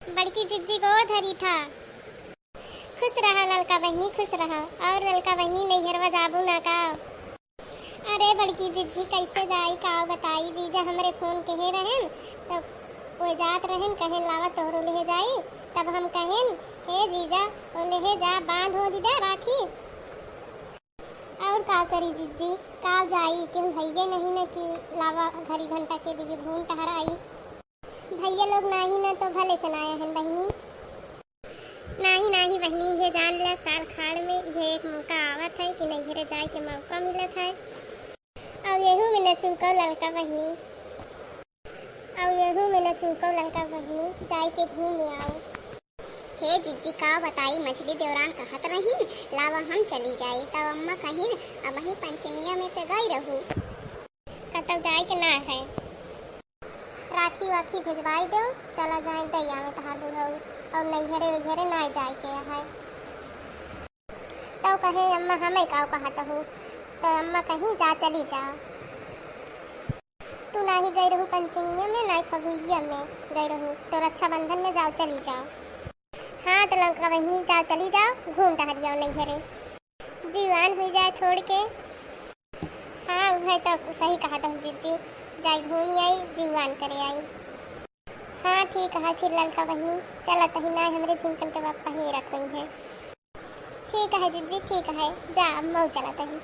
बड़की जिज्जी गोर धरी था। खुश रहा ललका बहनी, खुश रहा। और ललका बहनी नैहरवा जाबू ना का? अरे बड़की जिज्जी कैसे जाई का बताई। जीजा हमरे फोन कहे रहन तो कोई जात रहन, कहन लावा तोहरो ले जाई। तब हम कहन हे जीजा ओ ले जा, बांध हो दीदा राखी। और का करी जिज्जी, का जाई क्यों भैया नहीं न कि लावा घड़ी घंटा के दीदी घूम टहर आई। भैया लोग नाही न तो भले सुनाया है बहनी। नाही नाही बहनी, ये जान लिया साल खाड़ में ये एक मौका आवत है कि नैहरे जाए के मौका मिलत है। और येहू में न चूको ललका बहनी, और येहू में न चूको ललका बहनी, जाए के घूम आओ। हे जिज्जी का बताई, मछली देवरान कहत रही लावा हम चली जाई। तब अम्मा कहिन अब ही पंचमिया में तो गई रहू, कतौ जाए के ना है। राखी वाखी भिजवाई दो, चला जाए दैया में तहार बुढ़ऊ। और नैहरे वैहरे ना जाए के है। तो कहे अम्मा हमें का कहत हूँ, तो अम्मा कहीं जा चली जा। तू ना ही गई रहू पंचमिया में, ना फगुइया में गई रहू, तो रक्षाबंधन में जाओ चली जाओ। हाँ तो लंका बहनी जाओ चली जाओ, घूम टहर जाओ नैहरे, जीवान हो जाए छोड़ के। हाँ वह तो सही कहा था जीजी, जाई घूम आई जीवान करे आई। हाँ ठीक है फिर ललका बहनी, चला तही ना हमरे झिमकन के बापा ही रख रही है। ठीक है जीजी ठीक है, जा अब मऊ चला तही।